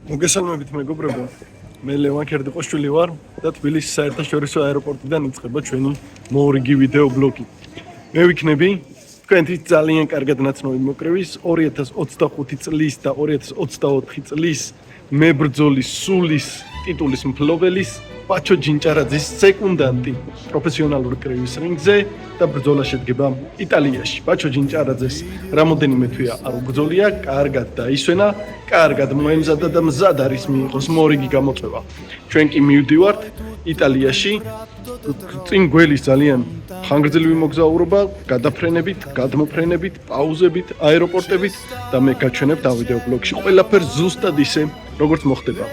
მოგესალმებით მეგობრებო. მე ლევან ქერდიყოშვილი ვარ და თბილისის საერთაშორისო აეროპორტიდან იწყება ჩვენი მოორიგი ვიდეო ბლოგი. მე ვიქნები თქვენთვის ძალიან კარგად ნაცნობი მოკრევის 2025 წლის და 2024 წლის მებრძოლის სულის ტიტულის მფლობელის ბაჩო ჯინჭარაძის სეკუნდანტი პროფესიონალურ კრევის რინგზე და ბრძოლა შედგება იტალიაში. ბაჩო ჯინჭარაძეს რამოდენიმე თვეა არ უბრძოლია, კარგად დაისვენა, კარგად მოემზადა და მზად არის მიიღოს მოორიგი გამოწვევა. ჩვენ კი მივდივართ იტალიაში, წინ გველის ძალიან ხანგრძლივი მოგზაურობა, გადაფრენებით, გადმოფრენებით, პაუზებით, აეროპორტებით და მე გაჩვენებ და ვიდეო ბლოგში ყველაფერს ზუსტად ისე, როგორც მოხდება.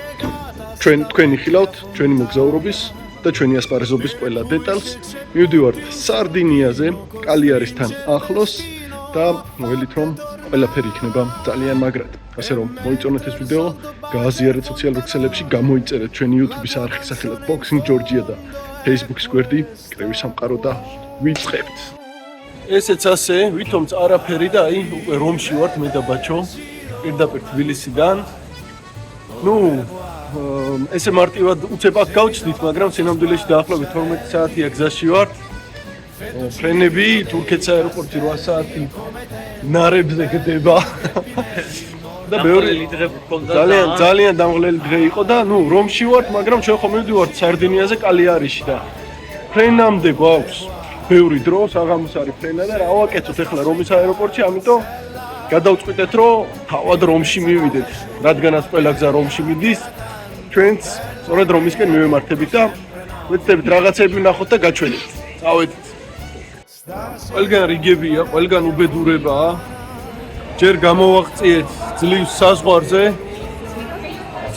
თქვენი ხილავთ ჩვენი მოგზაურობის და ჩვენი ასპარეზობის ყველა დეტალს. მივდივართ სარდინიაზე, კალიარისთან ახლოს და მოველით რომ ყველაფერი იქნება ძალიან მაგრად. ასე რომ მოიწონეთ ეს ვიდეო, გააზიარეთ სოციალურ ქსელებში, გამოიწერეთ ჩვენი YouTube-ის არხი სახელად Boxing Georgia და Facebook-ის გვერდი კრევის სამყარო და ვიწყებთ. ესეც ასე, ვითომც არაფერი და აი უკვე რომში ვართ მე და ბაჩო, პირდაპირ თბილისიდან. ესე მარტივად უცებ აქ გავჩნდით, მაგრამ სინამდვილეში დაახლოებით 12 საათია გზაში ვარ. ფრენები, თურქეთის აეროპორტი 8 საათი ნარებზე გდება. და ბევრი დღე გქონდა. ძალიან დამღლელი დღე იყო და რომში ვართ, მაგრამ ჩვენ ხომ მივდივართ სარდინიაზე კალიარიში და ფრენამდე გვაქვს ბევრი დრო, საღამოს არის ფრენა და რა ვაკეთოთ ახლა რომის აეროპორტში, ამიტომ გადავწყვიტეთ, რომ თავად რომში მივიდეთ, რადგანაც ყველა გზა რომში მიდის. ჩვენც სწორედ რომისკენ მივემართებით და ვეცდებით რაღაცები ვნახოთ და გაჩვენებთ. წავედით. ყველგან რიგებია, ყველგან უბედურებაა. ჯერ გამოვაღწიეთ ძლივს საზღვარზე.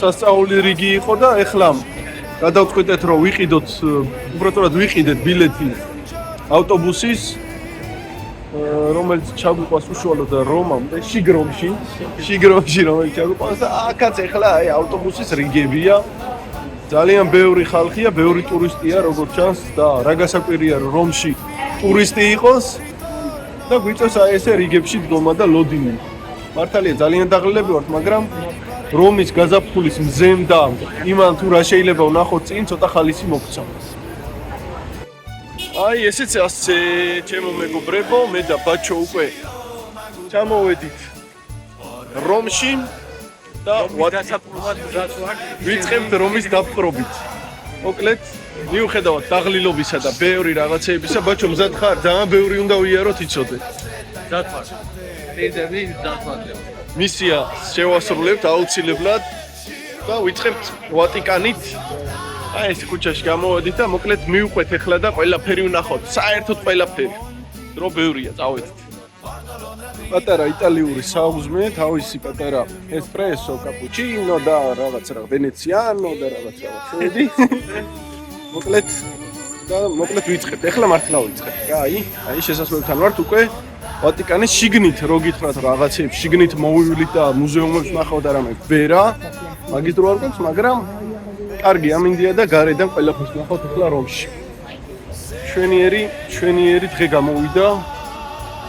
სასწაული რიგი იყო და ეხლა გადავწყვიტეთ, რომ უბრალოდ ვიყიდეთ ბილეთი ავტობუსის, რომელიც ჩაგვიყვანს უშუალოდ რომამდე, შიგრომში, რომელიც ჩაგვიყვანს და აქაც ეხლა აი ავტობუსის რიგებია. ძალიან ბევრი ხალხია, ბევრი ტურისტია, როგორც ჩანს და რა გასაკვირია, რომ რომში ტურისტი იყოს და გვიწევს აი ესე რიგებში დგომა და ლოდინი. მართალია ძალიან დაღლილები ვართ, მაგრამ რომის გაზაფხულის მზემ და იმან თუ რა შეიძლება ვნახოთ წინ, ცოტა ხალისი მოგცა. აი ესეც ასე, ჩემო მეგობრებო, მე და ბაჩო უკვე ჩამოვედით რომში და ვიწყებთ რომის დაპყრობით. მოკლედ, მიუხედავად დაღლილობისა და ბევრი რაღაცეებისა, ბაჩო მზად ხარ? ძალიან ბევრი უნდა ვიაროთ, იცოდე. მზად ხარ. პირდაპირ დახმარება. მისია შევასრულებთ აუცილებლად და ვიწყებთ ვატიკანით. აი ეს ქუჩაში გამოვედით და მოკლედ მივყვეთ ახლა და ყველაფერი ვნახოთ. საერთოდ ყველაფერი. დრო ბევრია, წავედით. პატარა იტალიური საუზმე, თავისი პატარა ესპრესო, კაპუჩინო და რაღაც ვენეციანო და რაღაც შედი. მოკლედ ვიწყებთ. ახლა მართლა ვიწყებთ. აი შესასვლელთან ვართ უკვე ვატიკანის შიგნით, რო გითხრათ რაღაცეებს შიგნით მოვივლით და მუზეუმებს ვნახავთ და რამე ვერა. მაგის დრო არ გვაქვს, მაგრამ კარგი ამინდია და გარედან ყველაფერს ვნახავთ ახლა რომში. ჩვენიერი დღე გამოვიდა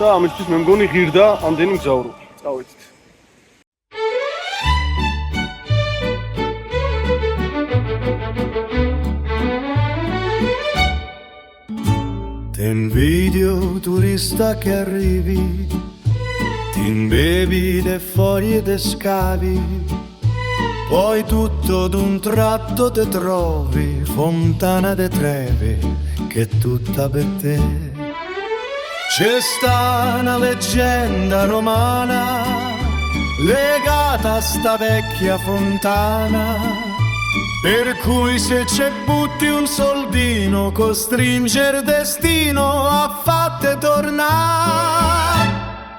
და ამისთვის მე მგონი ღირდა ამდენი მგზავრობა. წავედით. T'invidio turista che arrivi, ti imbevi le foglie e scavi, poi tutto d'un tratto te trovi Fontana de Trevi che è tutta per te. C'è sta una leggenda romana legata a sta vecchia fontana, per cui se ci butti un soldino costringe il destino a fatte tornare.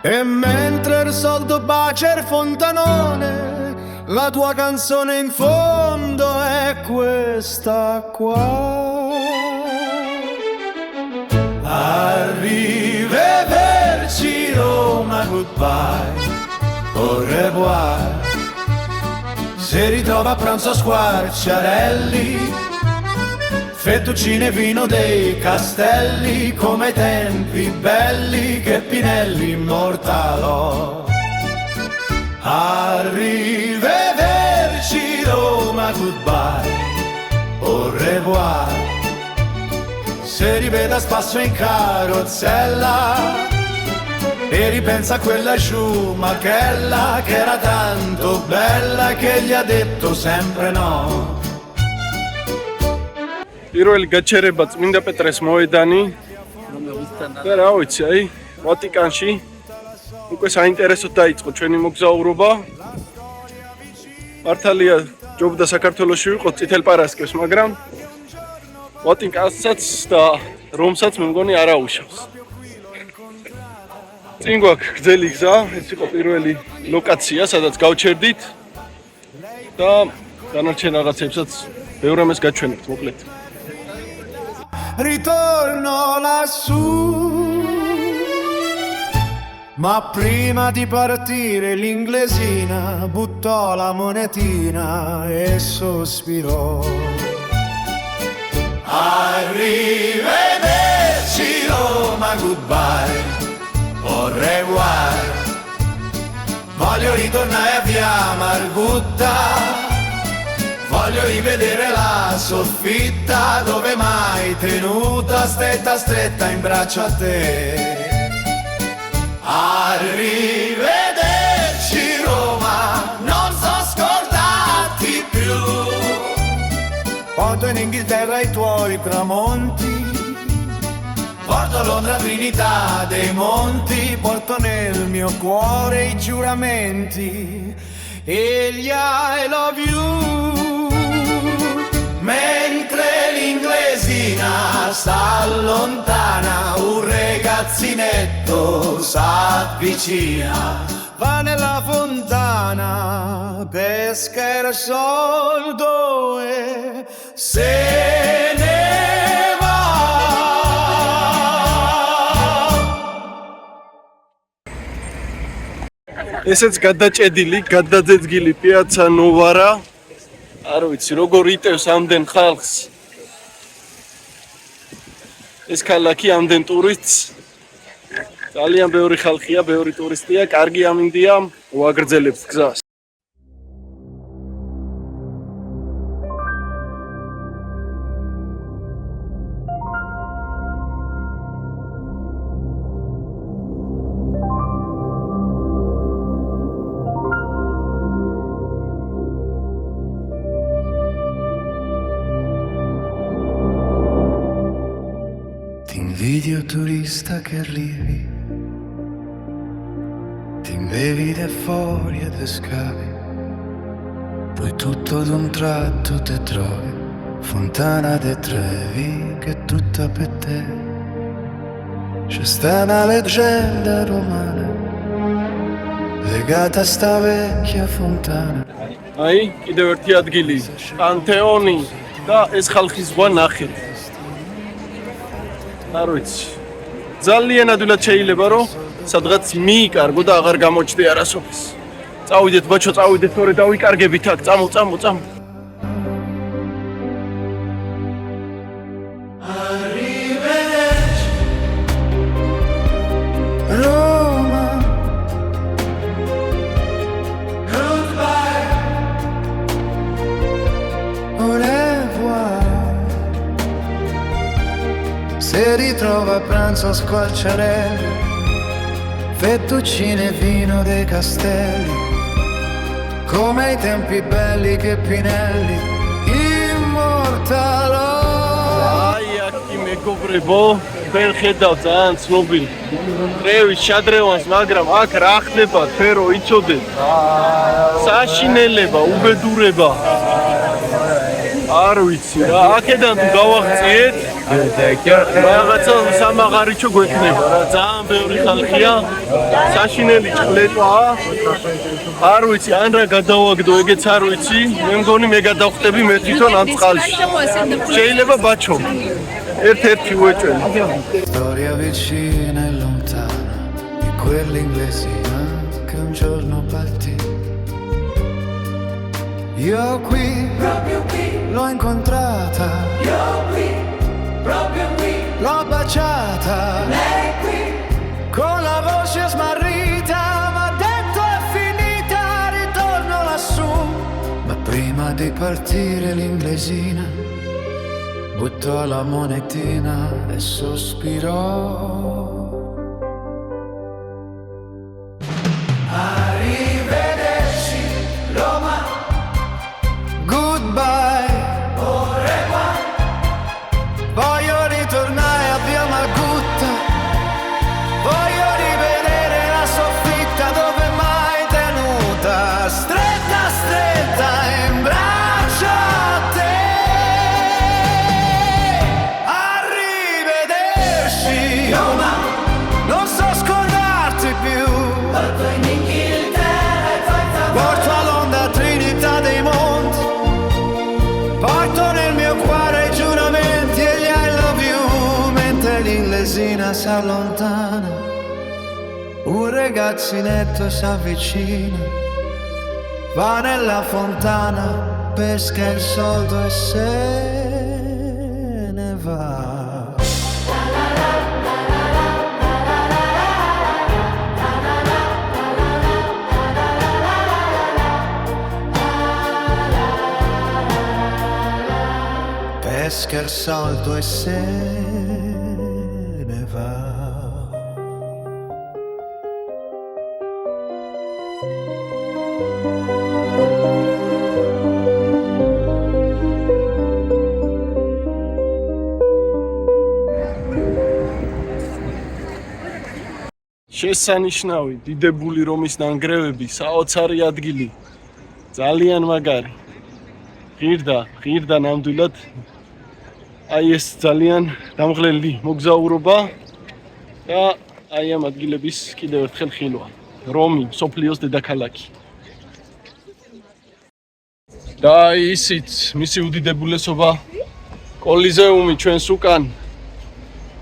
E mentre il soldo bacia il fontanone, la tua canzone in fondo è questa qua. Arrivederci Roma, goodbye, au revoir. Si ritrova a pranzo a Squarciarelli, fettuccine e vino dei castelli, come ai tempi belli che Pinelli immortalò. Arrivederci goodbye, au revoir. Se riveda spasso in carrozzella e ripensa a quella Schumachella che era tanto bella che gli ha detto sempre no. პირველი გაჩერება წმინდა პეტრეს მოედანი და რა ვიცი, აი, ვატიკანში უკვე საინტერესოდ დაიწყო ჩვენი მოგზაურობა. მართალია ჯობდა საქართველოში ვიყოთ წითელ პარასკევს, მაგრამ ვატიკანსაც და რომსაც მე მგონი არ აუშავს. წინ გვაქვს გრძელი გზა, ეს იყო პირველი ლოკაცია, სადაც გავჩერდით და დანარჩენ რაღაცებსაც ბევრ ამას გაჩვენებთ, მოკლედ. Ritorno lassù, ma prima di partire l'inglesina buttò la monetina e sospirò. Arrivederci Roma, goodbye, au revoir. Voglio ritornare a via Margutta, voglio rivedere la soffitta dove mai tenuta stretta stretta in braccio a te. Arrivederci Roma, non so scordarti più. Porto in Inghilterra i tuoi tramonti, porto a Londra Trinità dei Monti, porto nel mio cuore i giuramenti e gli I love you. Mentre l'inglesina sta lontana, un ragazzinetto s'avvicina, va nella fontana, pesca il soldo e se ne va. ესეც გადაჭედილი, გადაძეძგილი პიაცა ნოვარა. არ ვიცი, როგორ იტევს ამდენ ხალხს. ეს ქალაქი ამდენ ტურისტს. ძალიან ბევრი ხალხია, ბევრი ტურისტია, კარგი ამინდია, ვაგრძელებთ გზას. Invidio turista che arrivi, ti imbevi de fuori e te scavi, poi tutto d'un tratto te trovi, Fontana de Trevi che è tutta per te. C'è sta una leggenda romana legata a sta vecchia fontana. აი, კიდევ ერთი ადგილი, პანთეონი და ეს ხალხის ზღვა ნახე. არ ვიცი. ძალიან ადვილად შეიძლება რომ სადღაც მიიკარგო და აღარ გამოჩნდე არასოდეს. წავიდეთ ბაჩო, წავიდეთ, თორე დავიკარგებით აქ, წამო. Arrivederci Roma, goodbye, au revoir. Se ritrova a pranzo a squarciarelli, fettuccine e vino dei castelli, come ai tempi belli che Pinelli immortalò. აი, აქ კი მეგობრებო, თქვენ ხედავთ ძალიან ცნობილ წრევის შადრევანს, მაგრამ აქ რა ხდება, თქვენ რო იცოდეთ? საშინელება, უბედურება. არ ვიცი რა, აქედან თუ გავაღწიეთ, რაღაცა სამაღარიჩო გვექნება რა, ძალიან ბევრი ხალხია, საშინელი ჭყლეტვაა. არ ვიცი, ან რა გადავაგდო, ეგეც არ ვიცი, მე მგონი მე გადავხტები მე თვითონ ამ წყალში. შეიძლება ბაჩო, ერთ-ერთი უეჭველი. Storia vicina e lontana di quell'inglesina che un giorno partì. Io qui, proprio qui, l'ho incontrata. Io qui, proprio qui, l'ho baciata. Lei qui, con la voce smarrita, m'ha detto è finita, ritorno lassù. Ma prima Prima di partire l'inglesina buttò la monetina e sospirò. Arrivederci Roma, goodbye, au revoir. Voglio ritornare a Via Margutta, voglio rivedere la soffitta dove mai tenuta, stretta stretta in braccio a te. Arrivederci Roma, non so scordarti più. Porto in Inghilterra e poi porto a Londra Trinità dei Monti, porto nel mio cuore i giuramenti e gli I love you, mentre l'inglesina si allontana, un ragazzinetto si avvicina, va nella fontana, pesca il soldo e se ne va. Pesca il soldo e se ne va. შესანიშნავი დიდებული რომის ნანგრევები, საოცარი ადგილი, ძალიან მაგარი. ღირდა ნამდვილად. აი ეს ძალიან დამღლელი მოგზაურობა და აი ამ ადგილების კიდევ ერთხელ ხილვა. რომი, მსოფლიოს დედაქალაქი. და ისიც მისი უდიდებულესობა კოლიზეუმი ჩვენს უკან,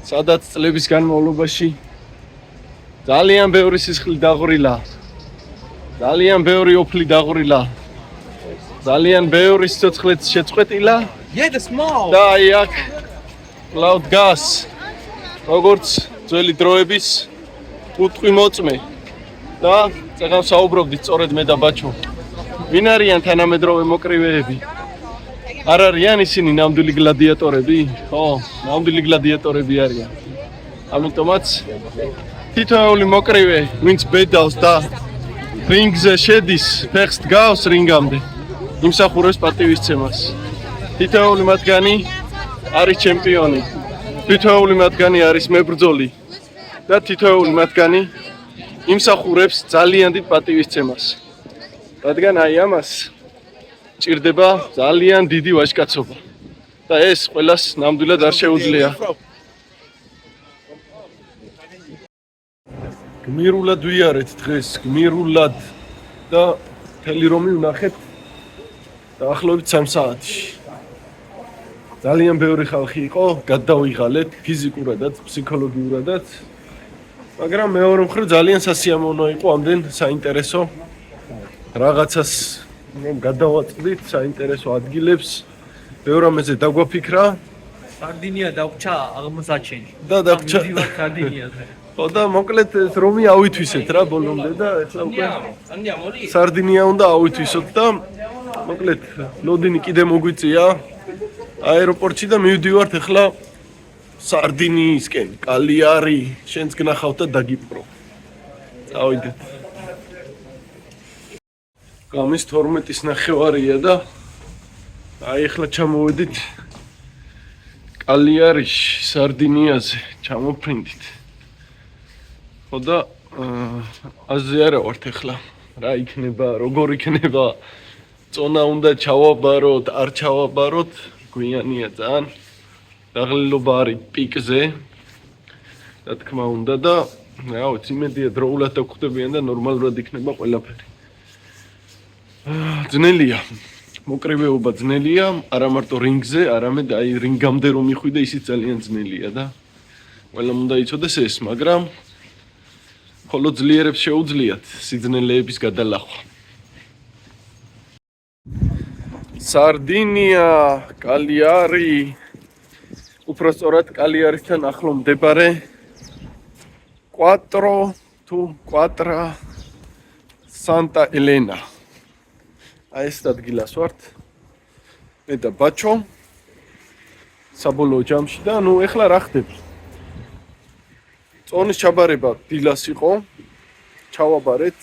სადაც წლების განმავლობაში ძალიან ბევრი სისხლი დაღვრილა, ძალიან ბევრი ოფლი დაღვრილა, ძალიან ბევრი სიცოცხლეც შეწყვეტილა. და აი აქ კлауდ გას, როგორც ძველი დროების უტყვი მოწმე და წეგან საუბრობდით სწორედ მე და ბაჩო. ვინ არიან თანამედროვე მოკრივეები? არ არიან ისინი ნამდვილი გლადიატორები? ხო, ნამდვილი გლადიატორები არიან. ამიტომაც თითოეული მოკრივე, ვინც ბედავს და რინგზე შედის, ფეხს დგავს რინგამდე, იმსახურებს პატივისცემას. თითოეული მათგანი არის ჩემპიონი, თითოეული მათგანი არის მებრძოლი და თითოეული მათგანი იმსახურებს ძალიან დიდ პატივისცემას. რადგან აი ამას ჭირდება ძალიან დიდი ვაჟკაცობა და ეს ყველას ნამდვილად არ შეუძლია. გმირულად ვიარეთ დღეს, გმირულად და მთელი რომი ვნახეთ დაახლოებით 3 საათში. ძალიან ბევრი ხალხი იყო, გადავიღალეთ ფიზიკურადაც, ფსიქოლოგიურადაც, მაგრამ მეორე მხრივ ძალიან სასიამოვნო იყო, ამდენ საინტერესო რაღაცას გადავაწყდით, საინტერესო ადგილებს, ბევრ ამაზე დაგვაფიქრა. სარდინია დაგვჭა აღმოსაჩენი. და დაგვჭა სარდინიაზე. ხო და მოკლედ ეს რომი ავითვისეთ რა ბოლომდე და ეხლა უკვე სარდინია უნდა ავითვისოთ და მოკლედ ლოდინი კიდე მოგვიწია აეროპორტში და მივდივართ ეხლა სარდინიისკენ, კალიარი, შენც გნახავთ და დაგიპყრო. წავიდეთ. გამის 12-ის ნახევარია და აი ეხლა ჩამოვედით კალიარიში, სარდინიაზე, ჩამოფრინდით. ხო და აზე არა ვართ ეხლა. რა იქნება, როგორ იქნება, წონა უნდა ჩავაბაროთ, არ ჩავაბაროთ, გვიანია ძალიან. დაღლილობა არის პიკზე. რა თქმა უნდა და რა ვიცი, იმედია დროულად დაგვხვდებიან და ნორმალურად იქნება ყველაფერი. ძნელია. მოკრივეობა ძნელია, არა მარტო რინგზე, არამედ აი რინგამდე რომ მიხვიდე, ისიც ძალიან ძნელია და ყველამ უნდა იცოდეს ეს, მაგრამ ხოლო ძლიერებს შეუძლიათ სიძნელეების გადალახვა. სარდინია, კალიარი, უпростоრად კალიარისთან ახლო მდებარე კვატრა სანტა ელენა. აი ეს ადგილას ვართ. მე და ბაჩო საბოლოო ჯამში და ნუ ეხლა რა ხდება? წონის ჩაბარება დილას იყო, ჩავაბარეთ.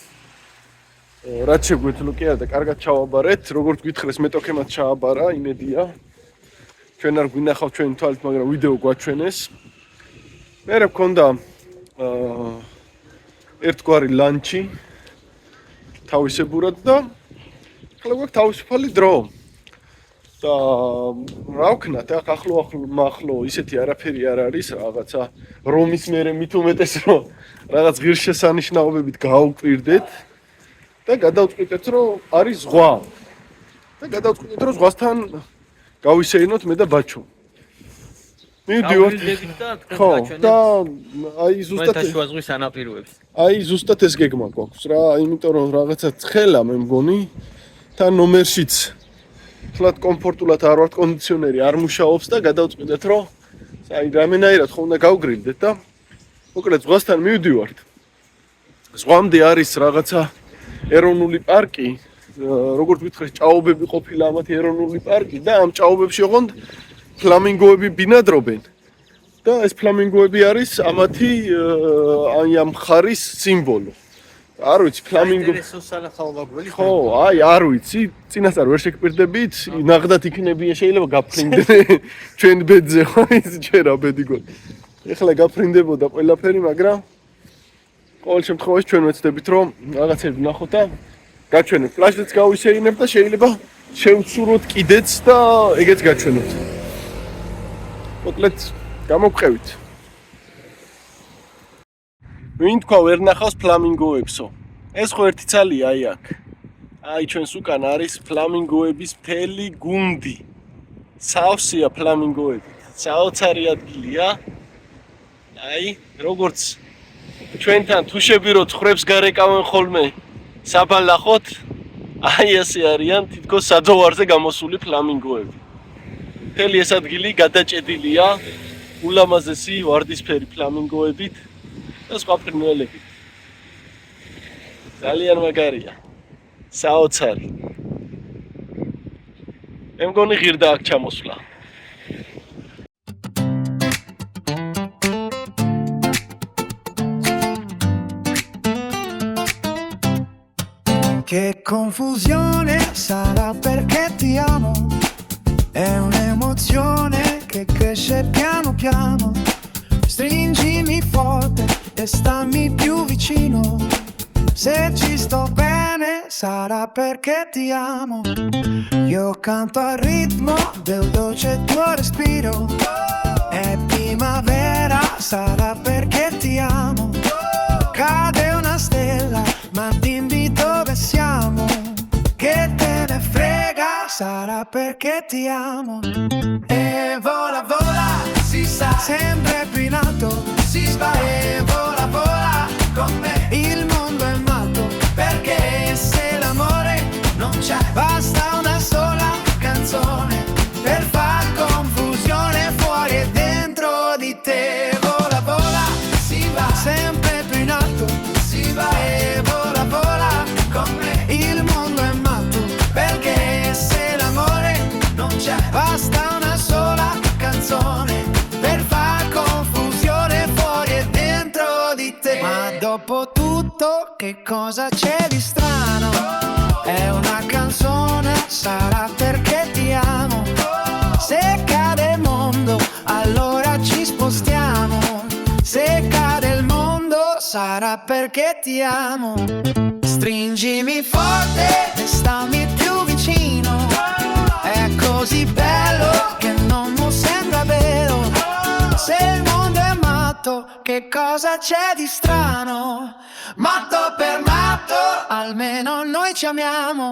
რაც შეგვეძლო კი არა და კარგად ჩავაბარეთ, როგორც გითხრეს მეტოქემაც ჩააბარა, იმედია. ჩვენ არ გვინახავთ ჩვენი თვალით, მაგრამ ვიდეო გვაჩვენეს. მერე მქონდა ერთგვარი ლანჩი თავისებურად და ახლა გვაქვს თავისუფალი დრო. და რა ვქნათ, ახლო ისეთი არაფერი არ არის, რაღაცა რომის მერე მით უმეტეს რომ რაღაც ღირსშესანიშნაობებით გავუკვირდეთ და გადავწყვიტეთ რომ არის ზღვა. და გადავწყვიტეთ რომ ზღვასთან გავისეირნოთ მე და ბაჩო. მივდივართ და თქვენ ხო გაჩვენეთ და აი ზუსტად შუა ზღვის ანაპიროებს. აი ზუსტად ეს გეგმა გვაქვს რა, იმიტომ რომ რაღაცა ცხელა მე მგონი თან ნომერშიც თლად კომფორტულად არ ვართ, კონდიციონერი არ მუშაობს და გადავწყვიტეთ რომ აი რამენაირად ხო უნდა გავგრილდეთ და მოკლედ ზღვასთან მივდივართ. ზღვამდე არის რაღაცა ეროვნული პარკი, როგორც ვითხარ, ჭაობები ყოფილა ამათი ეროვნული პარკი და ამ ჭაობებში ოღონდ ფლამინგოები ბინადრობენ. და ეს ფლამინგოები არის ამათი აი ამ ხარის სიმბოლო. არ ვიცი ფლამინგო ხო, აი არ ვიცი, წინასწარ ვერ შეგპირდებით, ნახდათ იქნებიან, შეიძლება გაფრინდნენ ჩვენ ბედზე, ხო, ის ჯერა ბედი გონი. ეხლა გაფრინდებოდა ყველაფერი, მაგრამ ყოველ შემთხვევაში ჩვენ ვეცდებით რომ რაღაცები ვნახოთ და გაჩვენებთ. ფლაშიც გავისეირნებთ და შეიძლება შევცუროთ კიდეც და ეგეც გაჩვენოთ. მოკლედ გამოგყევით. ვინ თქვა ვერ ნახავს ფლამინგოებსო? ეს ხო ერთი ცალია აი აქ. აი ჩვენს უკან არის ფლამინგოების მთელი გუნდი. სავსეა ფლამინგოები. საოცარი ადგილია. აი, როგორც ჩვენთან თუშები რო ცხვრებს გარეკავენ ხოლმე საბალახოთ, აი ასე არიან თითქოს საძოვარზე გამოსული ფლამინგოები. მთელი ეს ადგილი გადაჭედილია ულამაზესი ვარდისფერი ფლამინგოებით და სხვა ფრინველებით. ძალიან მაგარია. საოცარი. მე მგონი ღირდა აქ ჩამოსვლა. Che confusione sarà perché ti amo. È un'emozione che cresce piano piano. Stringimi forte e stammi più vicino. Se ci sto bene sarà perché ti amo. Io canto al ritmo del dolce tuo respiro. È primavera sarà perché ti amo. Cade una stella ma dimmi dove siamo. Che te ne frega sarà perché ti amo. E vola vola si sa sempre più in alto. Si va e vola vola con me. Il mondo è matto perché se l'amore non c'è basta una sola canzone per far confusione fuori e dentro di te. Vola vola si va sempre più in alto. Si va e vola vola con me. Il mondo è matto perché se l'amore non c'è basta una sola canzone per far confusione fuori e dentro di te. Ma dopo tutto che cosa c'è di strano? È una canzone, sarà perché ti amo. Se cade il mondo allora ci spostiamo. Se cade il mondo sarà perché ti amo. Stringimi forte e stammi più vicino. È così bello che non mi sembra vero. Se il mondo è matto, che cosa c'è di strano? Matto per matto, almeno noi ci amiamo.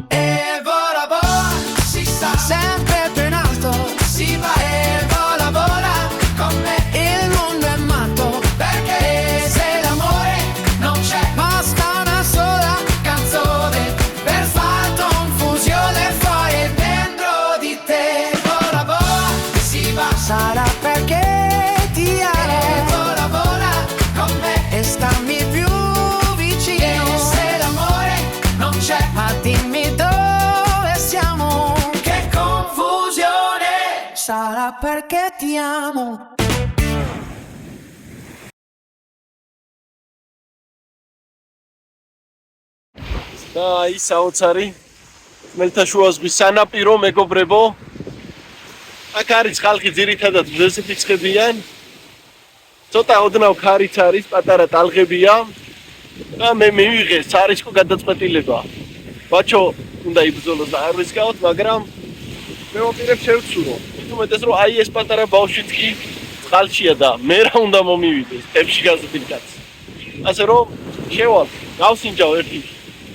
E vola vola, si sta sempre più in alto. Si va e vola vola con me. Il mondo è matto perché se l'amore non c'è basta una sola canzone per far confusione fuori e dentro di te. Vola vola, si va sarà perché ti amo. E vola vola con me e stammi più vicino. E se l'amore non c'è ma dimmi dove perché ti amo. და აი საოცარი მელთაშუა ზღვის სანაპირო მეგობრებო. აქ არის ხალხი ძირითადად მზესით იცხებიან. ცოტა ოდნავ ქარიც არის, პატარა ტალღებია. და მე მივიღე სარისკო გადაწყვეტილება. ბაჩო უნდა იბრძოლოს და არ ვისკავთ, მაგრამ მე ვაპირებ შევცურო. თუმცა რომ აი ეს პატარა ბავშვიც კი წყალშია და მე რა უნდა მომივიდეს ტებში გაზრდილ კაცს. ასე რომ შევალ, გავსინჯავ ერთი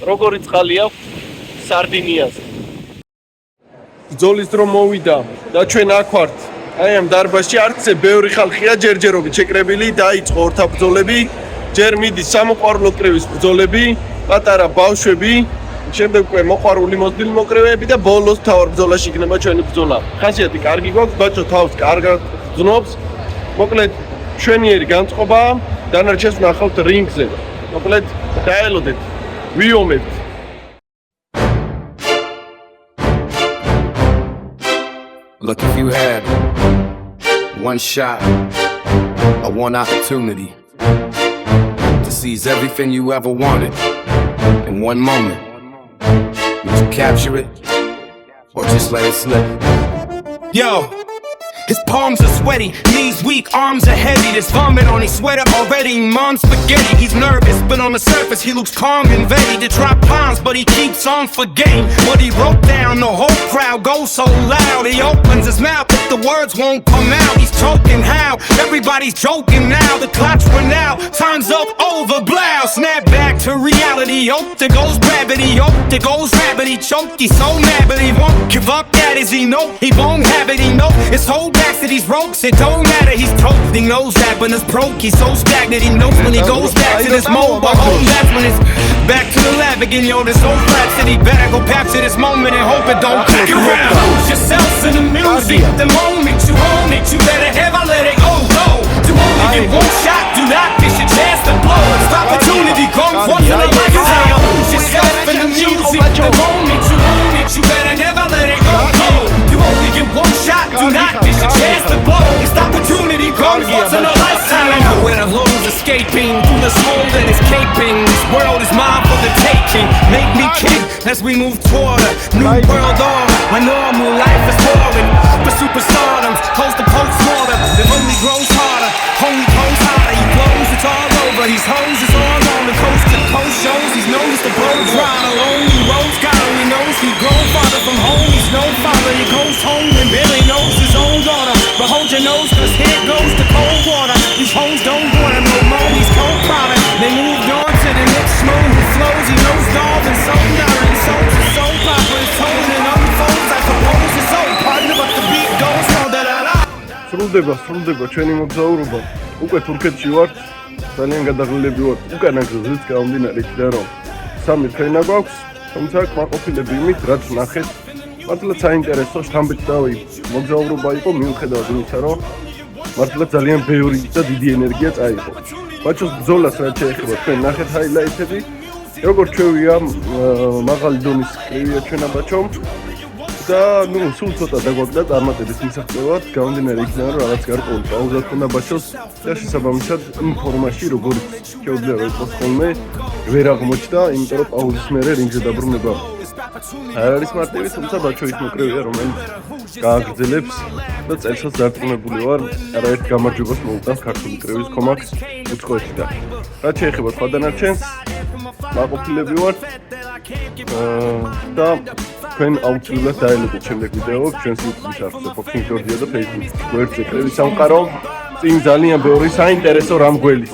როგორი წყალი აქვს სარდინიაზე. ბრძოლის დრო მოვიდა და ჩვენ აქ ვართ. აი ამ დარბაზში არცე ბევრი ხალხია ჯერჯერობით შეკრებილი, დაიწყო ორთაბრძოლები, ჯერ მიდის სამოყვარულო კრევის ბრძოლები, პატარა ბავშვები, შემდეგ უკვე მოყვარული მოსდილი მოკრევები და ბოლოს თავარ ბრძოლაში იქნება ჩვენი ბრძოლა. ხასიათი კარგი გვაქვს, ბაჭო თავს კარგად გძნობს. მოკლედ ჩვენიერი განწყობა, დანარჩენს ვნახავთ რინგზე. მოკლედ დაელოდეთ. ვიომებთ. Look, if you had one shot or one opportunity to seize everything you ever wanted in one moment, would you capture it or just let it slip? Yo! His palms are sweaty, knees weak, arms are heavy. There's vomit on his sweater already, mom's spaghetti. He's nervous, but on the surface he looks calm and ready to drop bombs, but he keeps on forgetting what he wrote down. The whole crowd goes so loud, he opens his mouth, but the words won't come out. He's choking how? Everybody's joking now. The clock's run out, time's up, over, blow. Snap back to reality. Oh, there goes gravity. Oh, there goes rabbit. He choked, he's so mad, but he won't give up. That is he know he won't have it. He know his whole back to these ropes, it don't matter, he's toast. He knows that when it's broke, he's so stagnant. He knows when he goes back to this mode, but oh, that's when it's back to the lab again. Yo, this whole flat city better go capture this moment and hope it don't kick around. Lose yourself in the music, the moment you own it, you better ever let it go. You only get one shot, do not miss your chance to blow. This opportunity comes once in a lifetime. Lose yourself in the music, the moment you own it, you better never let it go. You only get one shot, do not miss your chance to blow. This opportunity comes once in a lifetime. Where the lows escaping through the smoke that escaping. This world is mine for the taking. Make me king as we move toward a new world order. My normal life is boring, but superstardom close to post-mortem. It only grows harder, only goes harder. He blows, it's all over. He's hoes, it's all on the coast to coast shows. He's known as the road rider, lonely roads. God only knows he grown farther from home. He's no father, he goes home and barely knows his own daughter. But hold your nose, cause here goes the cold water. These hoes don't want him no more, he's cold product. They moved on to the next smooth flows. He knows dolls and so dirty, and souls is so proper. His tone and unfolds, I suppose it's so partner, but the beat goes on da da da. სრულდება ჩვენი მოგზაურობა. უკვე თურქეთში ვართ, ძალიან გადაღლილები ვართ. უკანა გზით გამომდინარე იქიდან რომ სამი თვენა გვაქვს, თუმცა კმაყოფილები იმით, რაც ნახეთ, მართლაც საინტერესო შთამბეჭ დავი მოგზაურობა იყო, მიუხედავად იმისა, რომ მართლაც ძალიან ბევრი და დიდი ენერგია წაიღო. ბაჩოს ბრძოლას რაც შეეხება, თქვენ ნახეთ ჰაილაიტები, როგორ ჩვევია მაღალი დონის კრივია ჩვენა ბაჩომ. და ნუ სულ ცოტა დაგვაქვს და წარმატების მისაღწევად გამომდინარე იქიდან რომ რაღაც გარკვეული პაუზა ქონდა ბაჩოს და შესაბამისად იმ ფორმაში როგორც შეუძლია რომ იყოს ხოლმე ვერ აღმოჩნდა, იმიტომ რომ პაუზის მერე რინგზე დაბრუნება არ არის მარტივი, თუმცა ბაჩო ის მოკრევია რომელიც გააგრძელებს და წელსაც დარწმუნებული ვარ არაერთ გამარჯვებას მოუტანს ქართული კრევის კომაქს უცხოეთში და რაც შეეხება სხვა დანარჩენს მაყოფილები ვართ და თქვენ აუცილებლად დაელოდეთ შემდეგ ვიდეოებს ჩვენს YouTube-ის არხზე Boxing Georgia და Facebook-ში გვერდზე კრევის სამყარო წინ ძალიან ბევრი საინტერესო რამ გველის